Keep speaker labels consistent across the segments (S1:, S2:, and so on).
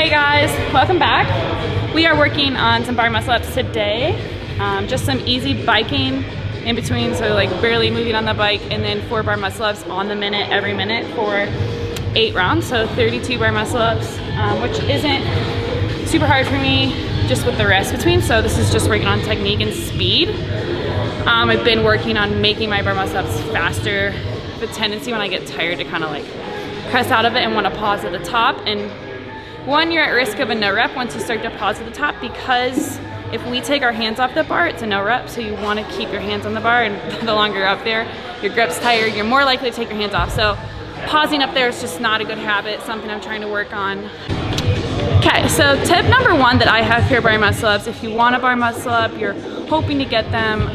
S1: Hey guys, welcome back. We are working on some bar muscle ups today. Just some easy biking in between, so like barely moving on the bike, and then 4 bar muscle ups on the minute every minute for 8 rounds, so 32 bar muscle ups, which isn't super hard for me just with the rest between. So this is just working on technique and speed. I've been working on making my bar muscle ups faster. I have a tendency when I get tired to kind of like press out of it and want to pause at the top, and you're at risk of a no rep once you start to pause at the top, because if we take our hands off the bar, it's a no rep. So you want to keep your hands on the bar, and the longer you're up there, your grip's tired, you're more likely to take your hands off. So pausing up there is just not a good habit, something I'm trying to work on. Okay, so tip number 1 that I have for bar muscle ups, if you want a bar muscle up, you're hoping to get them,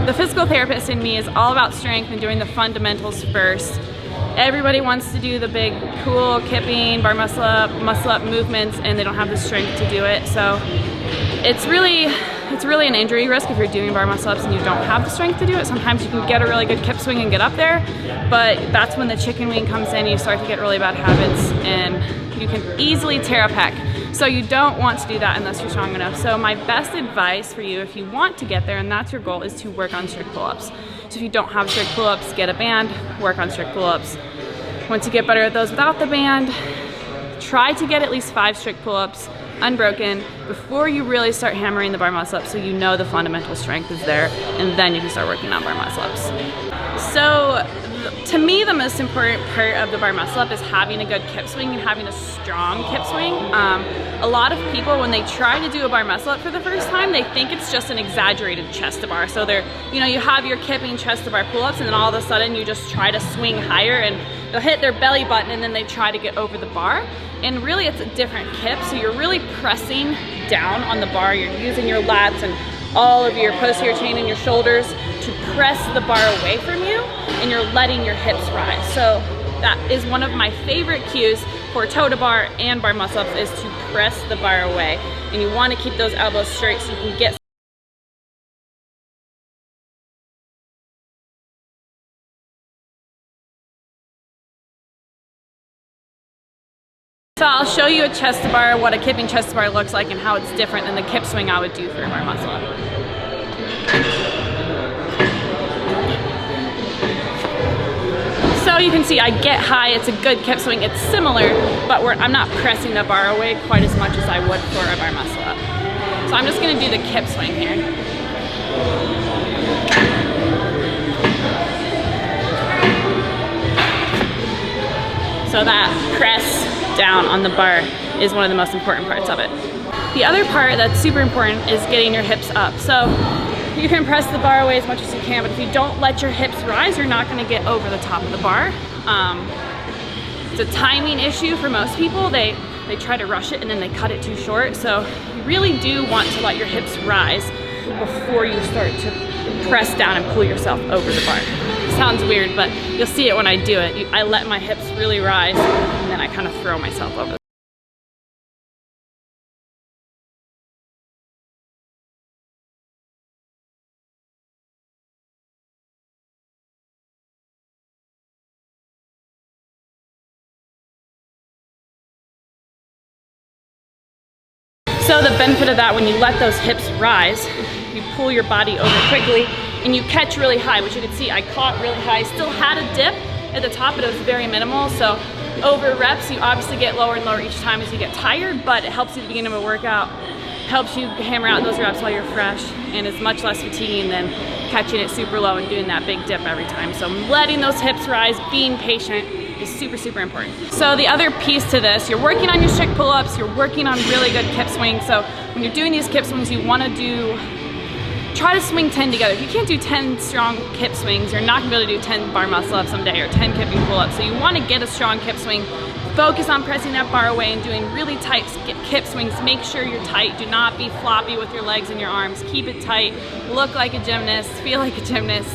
S1: the physical therapist in me is all about strength and doing the fundamentals first. Everybody wants to do the big, cool kipping, bar muscle up movements, and they don't have the strength to do it. So it's really an injury risk if you're doing bar muscle ups and you don't have the strength to do it. Sometimes you can get a really good kip swing and get up there, but that's when the chicken wing comes in. You start to get really bad habits, and you can easily tear a pec. So you don't want to do that unless you're strong enough. So my best advice for you, if you want to get there and that's your goal, is to work on strict pull-ups. So if you don't have strict pull-ups, get a band, work on strict pull-ups. Once you get better at those without the band, try to get at least 5 strict pull-ups unbroken before you really start hammering the bar muscle ups, so you know the fundamental strength is there, and then you can start working on bar muscle ups. So to me, the most important part of the bar muscle up is having a good kip swing and having a strong kip swing. A lot of people, when they try to do a bar muscle up for the first time, they think it's just an exaggerated chest to bar. So you have your kipping chest to bar pull-ups, and then all of a sudden you just try to swing higher, and they'll hit their belly button, and then they try to get over the bar. And really, it's a different kip. So you're really pressing down on the bar. You're using your lats and all of your posterior chain and your shoulders to press the bar away from you, and you're letting your hips rise. So that is one of my favorite cues for toe to bar and bar muscle ups, is to press the bar away. And you want to keep those elbows straight so you can get So I'll show you a chest to bar, what a kipping chest to bar looks like, and how it's different than the kip swing I would do for a bar muscle up. So you can see I get high, it's a good kip swing, it's similar, but I'm not pressing the bar away quite as much as I would for a bar muscle up. So I'm just gonna do the kip swing here. So that press down on the bar is one of the most important parts of it. The other part that's super important is getting your hips up. So you can press the bar away as much as you can, but if you don't let your hips rise, you're not gonna get over the top of the bar. It's a timing issue for most people. They try to rush it and then they cut it too short. So you really do want to let your hips rise before you start to press down and pull yourself over the bar. Sounds weird, but you'll see it when I do it. I let my hips really rise, and then I kind of throw myself over. So the benefit of that, when you let those hips rise, you pull your body over quickly, and you catch really high, which you can see I caught really high. I still had a dip at the top, but it was very minimal. So over reps, you obviously get lower and lower each time as you get tired, but it helps you at the beginning of a workout, helps you hammer out those reps while you're fresh, and it's much less fatiguing than catching it super low and doing that big dip every time. So letting those hips rise, being patient, is super, super important. So the other piece to this, you're working on your strict pull-ups, you're working on really good kip swings. So when you're doing these kip swings, you want to try to swing 10 together. If you can't do 10 strong kip swings, you're not gonna be able to do 10 bar muscle ups someday, or 10 kipping pull-ups. So you wanna get a strong kip swing, focus on pressing that bar away and doing really tight kip swings. Make sure you're tight. Do not be floppy with your legs and your arms. Keep it tight, look like a gymnast, feel like a gymnast.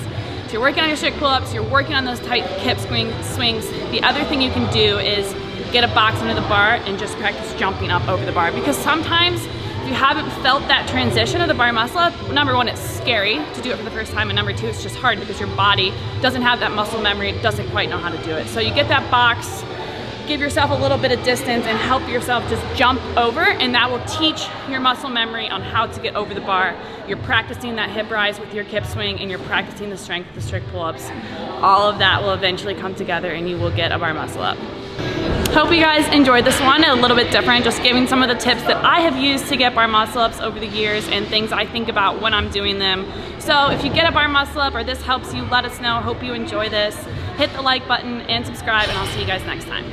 S1: So you're working on your strict pull-ups, you're working on those tight kip swings. The other thing you can do is get a box under the bar and just practice jumping up over the bar, because sometimes if you haven't felt that transition of the bar muscle up, number 1, it's scary to do it for the first time, and number 2, it's just hard because your body doesn't have that muscle memory, it doesn't quite know how to do it. So you get that box, give yourself a little bit of distance and help yourself just jump over, and that will teach your muscle memory on how to get over the bar. You're practicing that hip rise with your kip swing, and you're practicing the strength of the strict pull-ups. All of that will eventually come together and you will get a bar muscle up. Hope you guys enjoyed this one, a little bit different, just giving some of the tips that I have used to get bar muscle ups over the years and things I think about when I'm doing them. So if you get a bar muscle up or this helps you, let us know. Hope you enjoy this. Hit the like button and subscribe, and I'll see you guys next time.